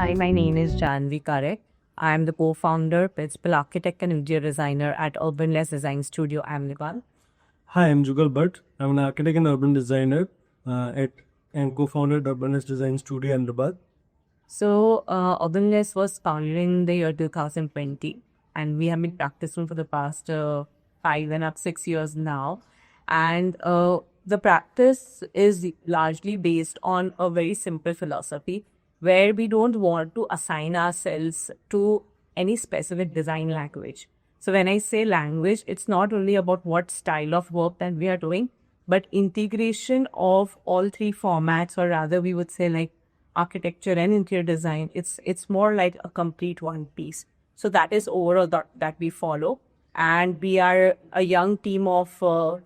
Hi, my name is Janvi Karek. I'm the co-founder, principal architect and interior designer at Urbanless Design Studio, Ahmedabad. Hi, I'm Jugal Bhatt. I'm an architect and urban designer at and co-founder at Urbanist Design Studio, Ahmedabad. So, Urbanless was founded in the year 2020, and we have been practicing for the past 5.5, 6 years now. And the practice is largely based on a very simple philosophy where we don't want to assign ourselves to any specific design language. So, when I say language, it's not only about what style of work that we are doing, but integration of all three formats, or rather, we would say like architecture and interior design. It's more like a complete one piece. So that is overall that we follow, and we are a young team of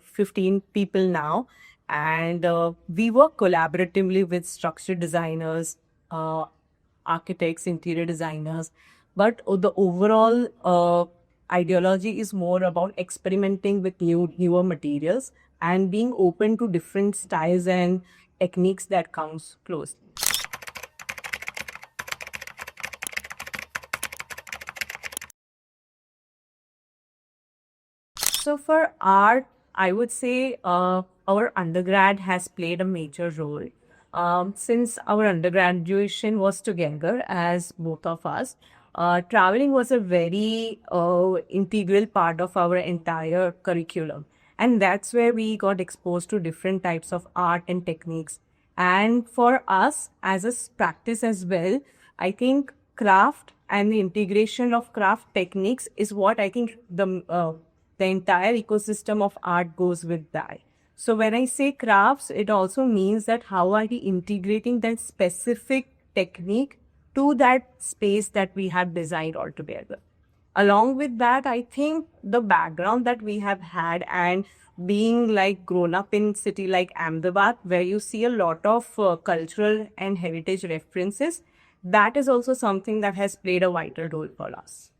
15 people now, and we work collaboratively with structural designers, architects, interior designers, but the overall ideology is more about experimenting with newer materials and being open to different styles and techniques that comes close. So for art, I would say our undergrad has played a major role. Since our undergraduation was together as both of us, traveling was a very integral part of our entire curriculum. And that's where we got exposed to different types of art and techniques. And for us, as a practice as well, I think craft and the integration of craft techniques is what I think the entire ecosystem of art goes with that. So when I say crafts, it also means that how are we integrating that specific technique to that space that we have designed altogether. Along with that, I think the background that we have had and being like grown up in city like Ahmedabad, where you see a lot of cultural and heritage references, that is also something that has played a vital role for us.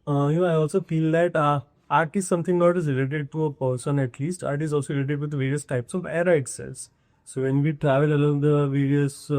I also feel that art is something not is related to a person at least. Art is also related with various types of era itself. So when we travel along the various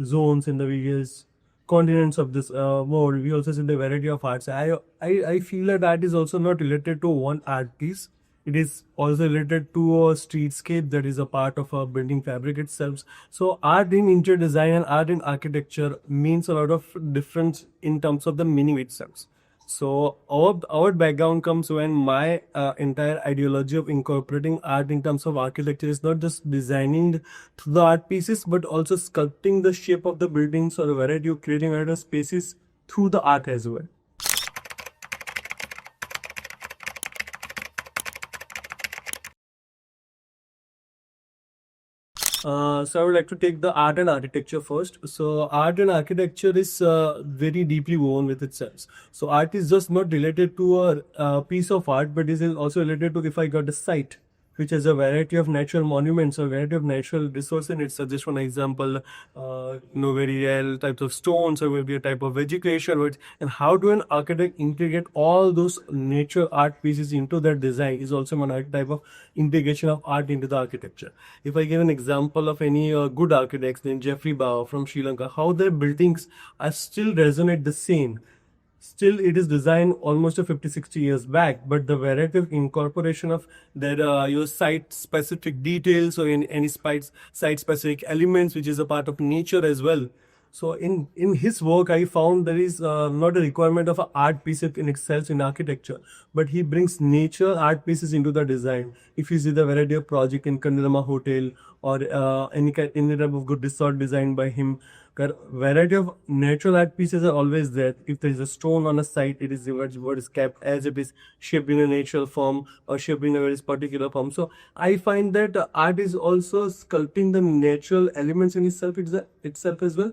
zones in the various continents of this world, we also see the variety of arts. I feel that art is also not related to one art piece. It is also related to a streetscape that is a part of a building fabric itself. So art in interior design and art in architecture means a lot of difference in terms of the meaning itself. So our background comes when my entire ideology of incorporating art in terms of architecture is not just designing the art pieces, but also sculpting the shape of the buildings or a variety of creating other spaces through the art as well. So I would like to take the art and architecture first. So art and architecture is very deeply woven with itself. So art is just not related to a piece of art, but is also related to if I got a site which has a variety of natural monuments or variety of natural resources in it. So just one example, very rare types of stones or maybe a type of vegetation. And how do an architect integrate all those natural art pieces into their design is also one type of integration of art into the architecture. If I give an example of any good architects, then Jeffrey Bao from Sri Lanka, how their buildings are still resonate the same. Still, it is designed almost a 50, 60 years back, but the variety of incorporation of that your site-specific details or in any site-specific elements, which is a part of nature as well. So in his work, I found there is not a requirement of an art piece in itself in architecture, but he brings nature art pieces into the design. If you see the variety of project in Kandirama Hotel or any type of good resort designed by him, variety of natural art pieces are always there. If there is a stone on a site, it is what is kept as it is shaped in a natural form or shaped in a very particular form. So I find that art is also sculpting the natural elements in itself as well.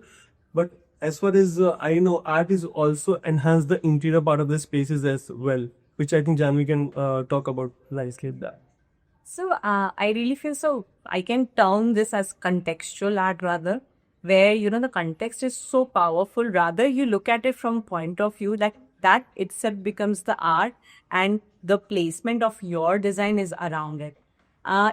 But as far as I know, art is also enhance the interior part of the spaces as well, which I think Janvi can talk about nicely at that. So I really feel so I can term this as contextual art rather, where the context is so powerful. Rather, you look at it from point of view that itself becomes the art, and the placement of your design is around it.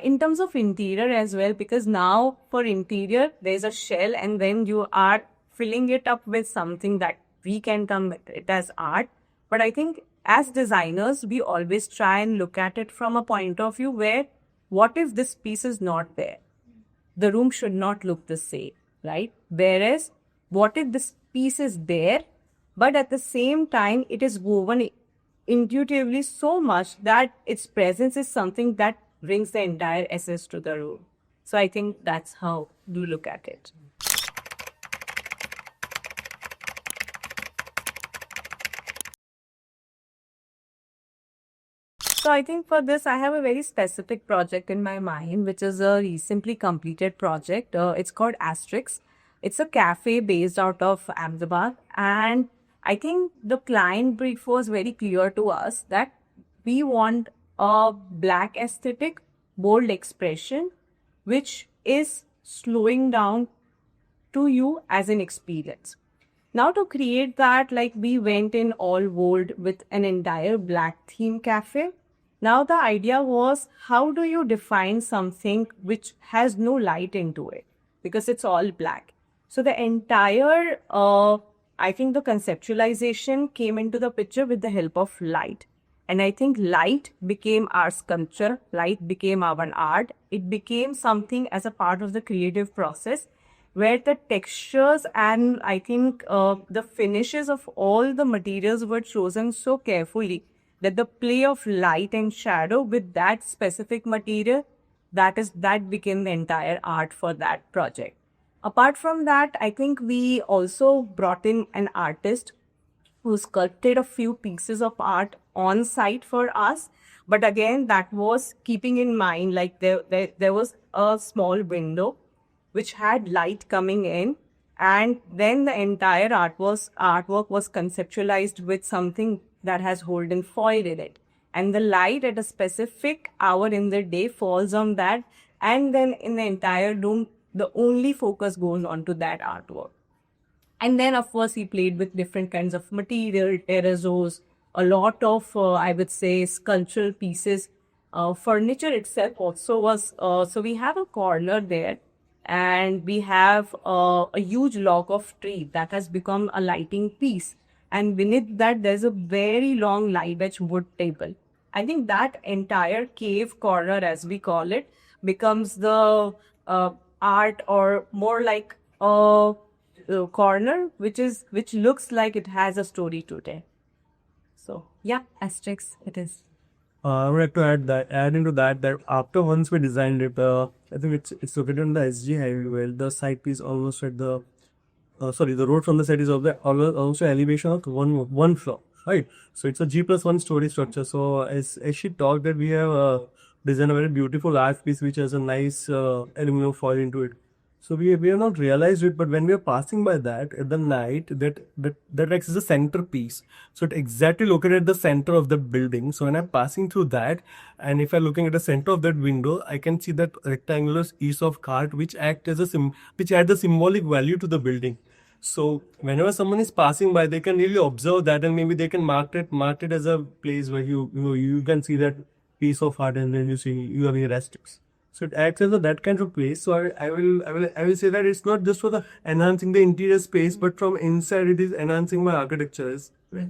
In terms of interior as well, because now for interior there's a shell, and then you are filling it up with something that we can come with it as art. But I think as designers, we always try and look at it from a point of view where what if this piece is not there? The room should not look the same, right? Whereas, what if this piece is there, but at the same time, it is woven intuitively so much that its presence is something that brings the entire essence to the room. So I think that's how you look at it. So I think for this, I have a very specific project in my mind, which is a recently completed project. It's called Asterix. It's a cafe based out of Ahmedabad. And I think the client brief was very clear to us that we want a black aesthetic, bold expression, which is slowing down to you as an experience. Now, to create that, like we went in all gold with an entire black theme cafe. Now, the idea was how do you define something which has no light into it because it's all black. So, the entire, I think the conceptualization came into the picture with the help of light. And I think light became our sculpture, light became our art, it became something as a part of the creative process where the textures and I think the finishes of all the materials were chosen so carefully that the play of light and shadow with that specific material, that became the entire art for that project. Apart from that, I think we also brought in an artist who sculpted a few pieces of art on site for us. But again, that was keeping in mind like there was a small window which had light coming in, and then the entire artwork was conceptualized with something that has golden foil in it, and the light at a specific hour in the day falls on that, and then in the entire room the only focus goes on to that artwork. And then, of course, he played with different kinds of material, terrazzos, a lot of, I would say, sculptural pieces. Furniture itself also was, so we have a corner there and we have a huge log of tree that has become a lighting piece. And beneath that, there's a very long live edge wood table. I think that entire cave corner, as we call it, becomes the art or more like a corner which looks like it has a story to tell. So yeah, Asterix it is. I would like to add into that after once we designed it, I think it's located on the SG highway. Well, the site is almost at the the road from the site is of the also elevation of one floor, right? So it's a G+1 story structure. So as she talked that we have designed a very beautiful art piece which has a nice aluminum foil into it. So we have not realized it, but when we are passing by that at the night, that acts as a centerpiece. So it exactly located at the center of the building. So when I'm passing through that, and if I'm looking at the center of that window, I can see that rectangular piece of card which act as which add the symbolic value to the building. So whenever someone is passing by, they can really observe that, and maybe they can mark it as a place where you can see that piece of art, and then you have your asterisks. So it acts as that kind of place. So I will say that it's not just for the enhancing the interior space, but from inside it is enhancing my architecture as well.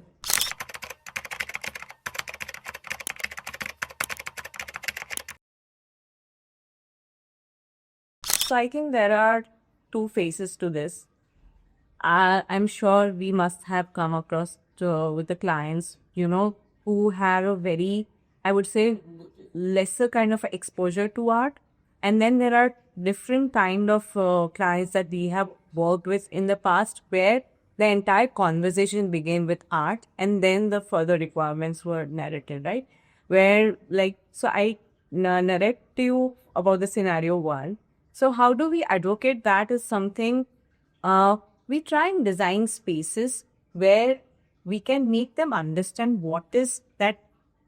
So I think there are two phases to this. I'm sure we must have come across with the clients, who have a very, I would say, lesser kind of exposure to art. And then there are different kind of clients that we have worked with in the past where the entire conversation began with art and then the further requirements were narrated, right? Where so I narrate to you about the scenario one. So how do we advocate that is something we try and design spaces where we can make them understand what is that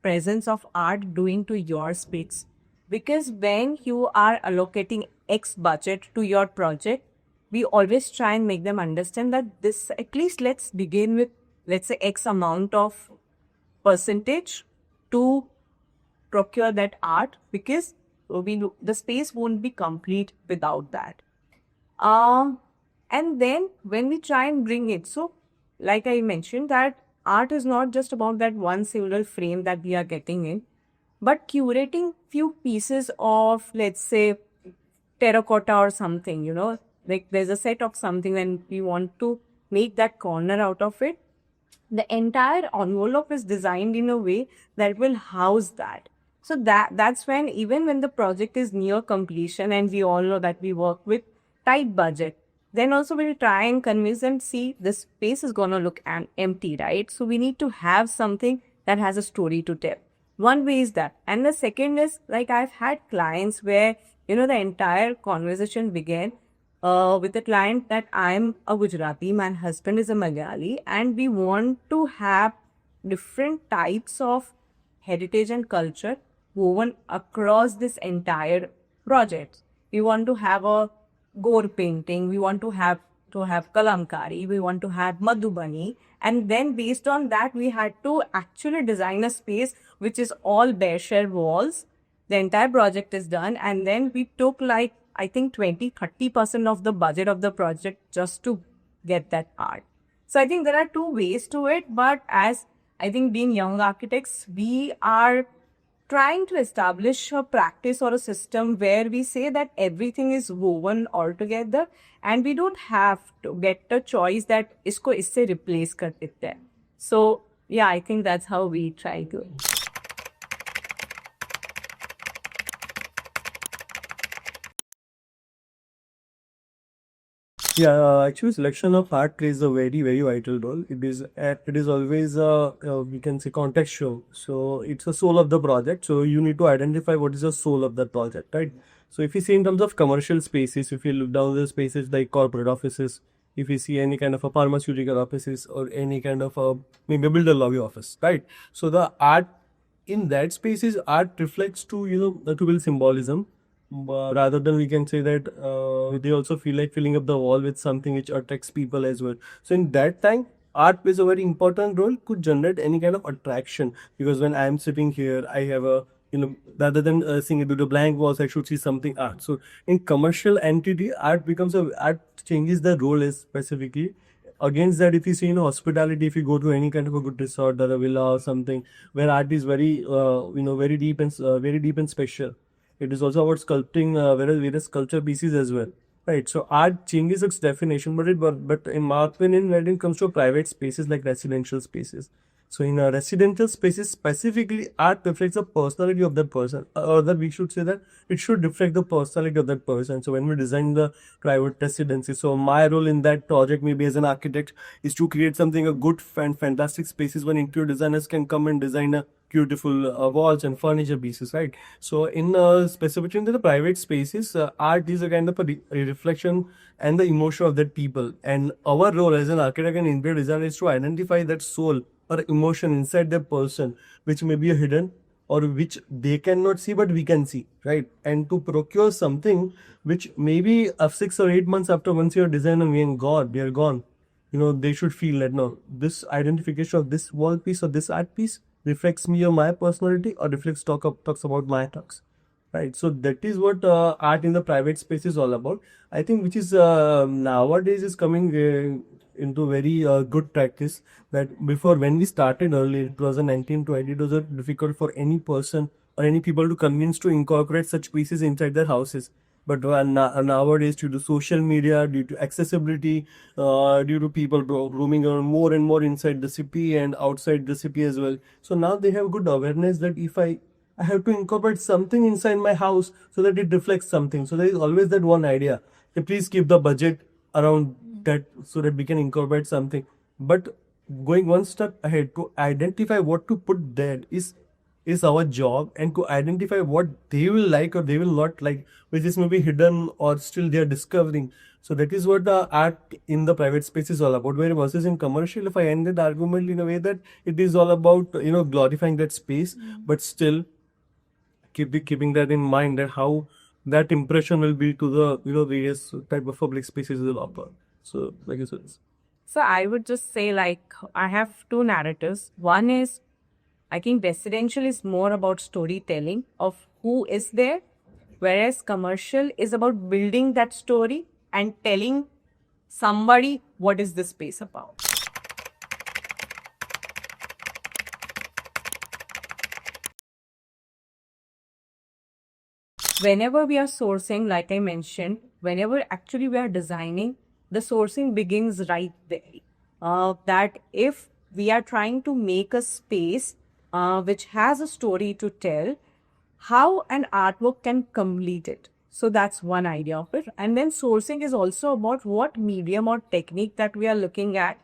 presence of art doing to your space. Because when you are allocating X budget to your project, we always try and make them understand that this, at least let's begin with, let's say X amount of percentage to procure that art, because the space won't be complete without that. And then when we try and bring it, so like I mentioned, that art is not just about that one single frame that we are getting in, but curating few pieces of, let's say, terracotta or something, like there's a set of something and we want to make that corner out of it. The entire envelope is designed in a way that will house that. So that's when, even when the project is near completion and we all know that we work with tight budget, then also we'll try and convince them, see, this space is going to look empty, right? So we need to have something that has a story to tell. One way is that. And the second is, like, I've had clients where, the entire conversation began with a client that I'm a Gujarati, my husband is a Malayali, and we want to have different types of heritage and culture woven across this entire project. We want to have a gore painting, we want to have kalamkari, we want to have madhubani, and then based on that we had to actually design a space which is all bare shell walls. The entire project is done, and then we took, like, I think 20-30% of the budget of the project just to get that art. So I think there are two ways to it, but as I think being young architects, we are trying to establish a practice or a system where we say that everything is woven all together and we don't have to get a choice that isko isse replace kar dete hain. So yeah, I think that's how we try to. Yeah, actually, selection of art plays a very, very vital role. It is always we can say contextual. So it's the soul of the project. So you need to identify what is the soul of that project, right? So if you see in terms of commercial spaces, if you look down the spaces like corporate offices, if you see any kind of a pharmaceutical offices or any kind of a maybe a builder lobby office, right? So the art in that spaces, art reflects to to build symbolism, rather than we can say that they also feel like filling up the wall with something which attracts people as well. So in that time, art plays a very important role, could generate any kind of attraction, because when I am sitting here, I have a rather than seeing it with the blank walls, I should see something art. So in commercial entity, art changes the role is specifically. Against that, if you see in hospitality, if you go to any kind of a good resort or a villa or something where art is very very deep and special, it is also about sculpting various sculpture pieces as well, right? So art changes its definition, but in my opinion, when it comes to private spaces like residential spaces, so in a residential spaces specifically, art reflects the personality of that person, or that we should say that it should reflect the personality of that person. So when we design the private residency, so my role in that project maybe as an architect is to create something a good and fantastic spaces when interior designers can come and design a beautiful walls and furniture pieces, right? So in specifically in the private spaces, art is a kind of a reflection and the emotion of that people, and our role as an architect and interior designer is to identify that soul or emotion inside that person, which may be a hidden or which they cannot see but we can see, right? And to procure something which maybe of 6 or 8 months after, once you're designed and we are gone, they should feel that no, this identification of this wall piece or this art piece reflects me or my personality, or reflects talks about my talks, right? So that is what art in the private space is all about, I think, which is nowadays is coming into very good practice. That before, when we started early 2019-20, it was difficult for any person or any people to convince to incorporate such pieces inside their houses. But nowadays, due to social media, due to accessibility, due to people roaming around more and more inside the city and outside the city as well, so now they have good awareness that if I have to incorporate something inside my house so that it reflects something. So there is always that one idea. Hey, please keep the budget around that so that we can incorporate something. But going one step ahead, to identify what to put there is our job, and to identify what they will like or they will not like, which is maybe hidden or still they are discovering. So that is what the art in the private space is all about. Where versus in commercial, if I end the argument in a way that it is all about glorifying that space, but still keeping that in mind, that how that impression will be to the various type of public spaces will offer. So like you said. So I would just say, like, I have two narratives. One is, I think residential is more about storytelling of who is there, whereas commercial is about building that story and telling somebody, what is this space about? Whenever we are sourcing, like I mentioned, whenever actually we are designing, the sourcing begins right there. That if we are trying to make a space which has a story to tell, how an artwork can complete it. So that's one idea of it. And then sourcing is also about what medium or technique that we are looking at.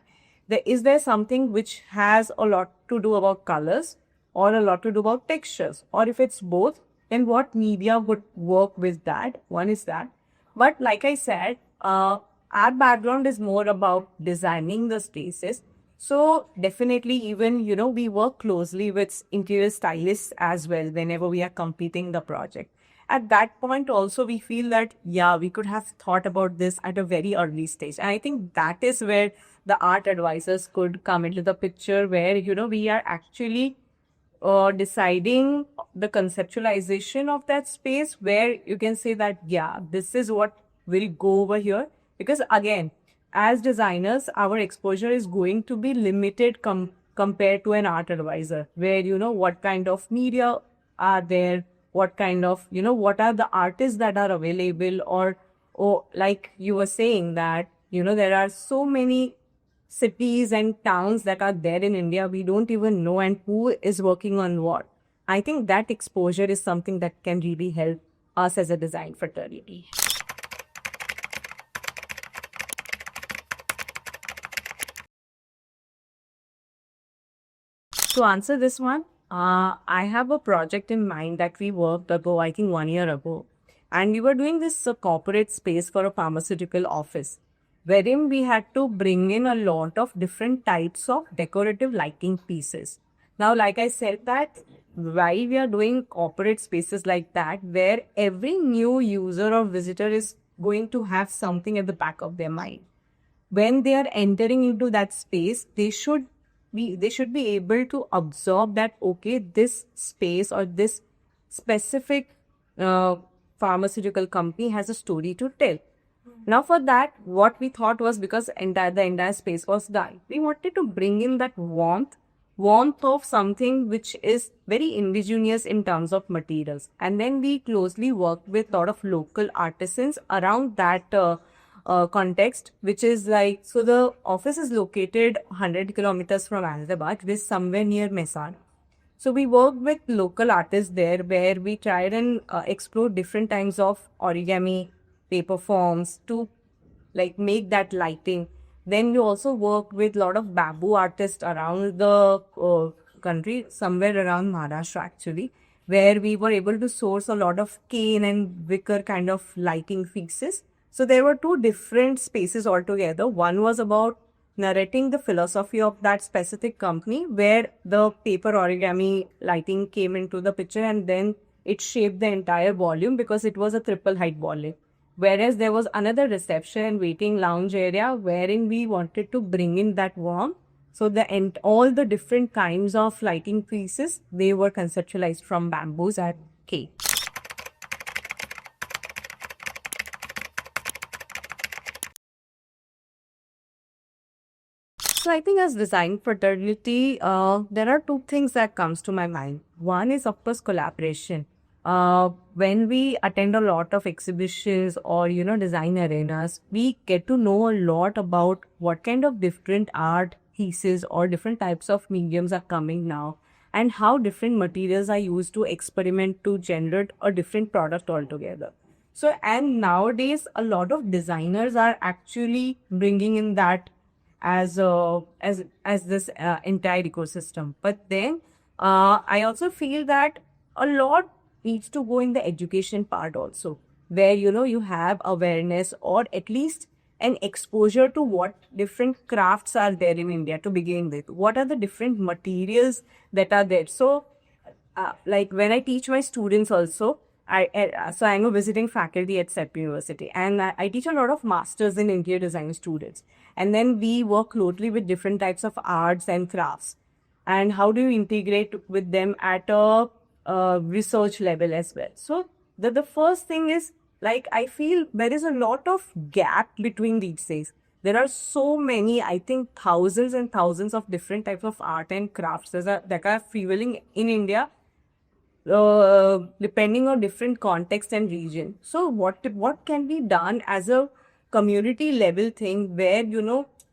Is there something which has a lot to do about colors or a lot to do about textures? Or if it's both, then what media would work with that? One is that. But like I said, our background is more about designing the spaces. So definitely even, we work closely with interior stylists as well whenever we are completing the project. At that point also we feel that, yeah, we could have thought about this at a very early stage. And I think that is where the art advisors could come into the picture, where, we are actually deciding the conceptualization of that space, where you can say that, yeah, this is what will go over here. Because again, as designers, our exposure is going to be limited compared to an art advisor, where, what kind of media are there, what kind of, what are the artists that are available, or like you were saying that, there are so many cities and towns that are there in India, we don't even know, and who is working on what. I think that exposure is something that can really help us as a design fraternity. To answer this one, I have a project in mind that we worked ago, I think 1 year ago. And we were doing this corporate space for a pharmaceutical office, wherein we had to bring in a lot of different types of decorative lighting pieces. Now, like I said, that why we are doing corporate spaces like that, where every new user or visitor is going to have something at the back of their mind when they are entering into that space, they should be able to absorb that, okay, this space or this specific uh, pharmaceutical company has a story to tell. Now for that, what we thought was, because the entire space was dark, we wanted to bring in that warmth of something which is very indigenous in terms of materials. And then we closely worked with a lot of local artisans around that context, which is like, so the office is located 100 kilometers from Ahmedabad, which is somewhere near Mehsana. So we worked with local artists there, where we tried and explore different kinds of origami paper forms to like make that lighting. Then we also worked with a lot of bamboo artists around the country, somewhere around Maharashtra actually, where we were able to source a lot of cane and wicker kind of lighting pieces. So there were two different spaces altogether. One was about narrating the philosophy of that specific company, where the paper origami lighting came into the picture, and then it shaped the entire volume because it was a triple height volume. Whereas there was another reception and waiting lounge area wherein we wanted to bring in that warmth. So all the different kinds of lighting pieces, they were conceptualized from bamboos at K. So I think as design fraternity, there are two things that comes to my mind. One is of course collaboration. When we attend a lot of exhibitions or design arenas, we get to know a lot about what kind of different art pieces or different types of mediums are coming now, and how different materials are used to experiment to generate a different product altogether. So, and nowadays a lot of designers are actually bringing in that as this entire ecosystem. But then I also feel that a lot needs to go in the education part also, where you have awareness or at least an exposure to what different crafts are there in India to begin with. What are the different materials that are there? So like when I teach my students also, so I'm a visiting faculty at CEP University, and I teach a lot of masters in interior design students. And then we work closely with different types of arts and crafts. And how do you integrate with them at a research level as well? So the first thing is, like, I feel there is a lot of gap between these things. There are so many, I think thousands and thousands of different types of art and crafts that are prevailing in India, depending on different context and region. So what can be done as a community level thing where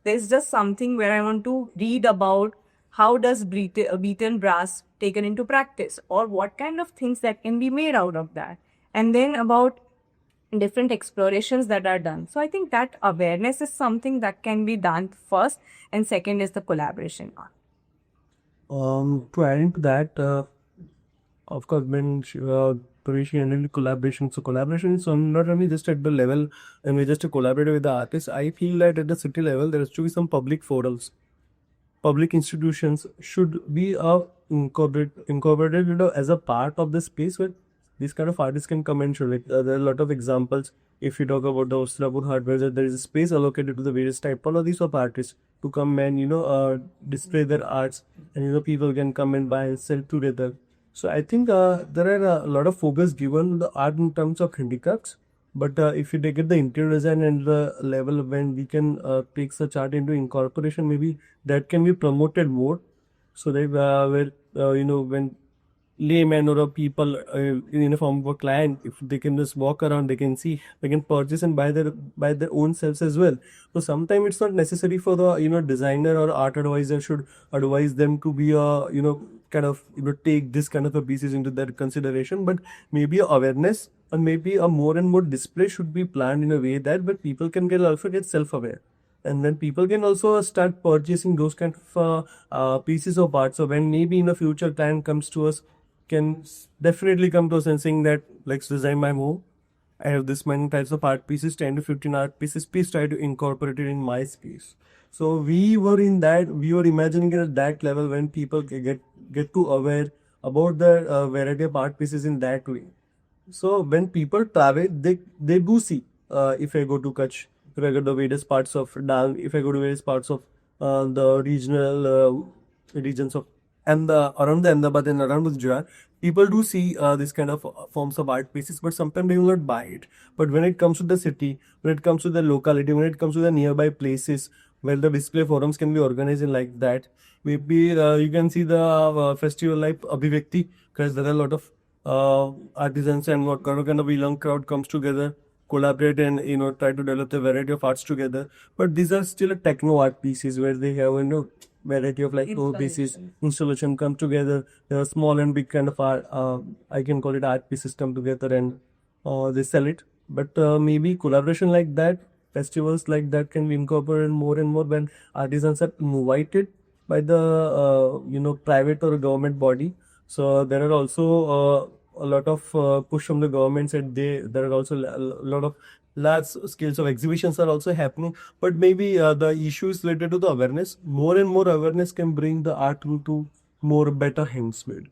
there's just something where I want to read about how does beaten brass taken into practice, or what kind of things that can be made out of that, and then about different explorations that are done. So I think that awareness is something that can be done first, and second is the collaboration on. To add into that, of course, when Parishi and collaboration. So collaboration is not only just at the level and we just collaborate with the artists. I feel that at the city level there has to be some public forums. Public institutions should be incorporated as a part of the space where these kind of artists can come and show. Like there are a lot of examples. If you talk about the Ostrapur hardware, there is a space allocated to the various typologies of artists to come and display their arts, and people can come and buy and sell together. So I think there are a lot of focus given the art in terms of handicrafts. But if you take it the interior design and the level when we can take such art into incorporation, maybe that can be promoted more. So that when layman or a people in a form of a client, if they can just walk around, they can see, they can purchase and buy their own selves as well. So sometimes it's not necessary for the designer or art advisor should advise them to be a kind of take this kind of a pieces into their consideration, but maybe awareness and maybe a more and more display should be planned in a way that but people can also get self-aware, and then people can also start purchasing those kind of pieces of art. So when maybe in the future client comes to us, can definitely come to us and saying that let's design my home. I have this many types of art pieces, 10 to 15 art pieces. Please try to incorporate it in my space. So we were imagining it at that level when people get too aware about the variety of art pieces in that way. So when people travel, they do see. If I go to Kutch, if I go to various parts of Dang, if I go to various parts of the regional regions of and around the Ahmedabad and around Gujarat, people do see this kind of forms of art pieces, but sometimes they will not buy it. But when it comes to the city, when it comes to the locality, when it comes to the nearby places where the display forums can be organized in like that, maybe you can see the festival like Abhivyakti, because there are a lot of artisans and what kind of a young crowd comes together, collaborate and try to develop a variety of arts together. But these are still a techno art pieces where they have variety of like four pieces installation come together. There are small and big kind of art. I can call it art pieces come together and they sell it. But maybe collaboration like that, festivals like that can be incorporated more and more when artisans are invited by the private or government body. So there are also a lot of push from the government side. There are also a lot of large scales of exhibitions are also happening, but maybe the issue is related to the awareness. More and more awareness can bring the art to more better hands made.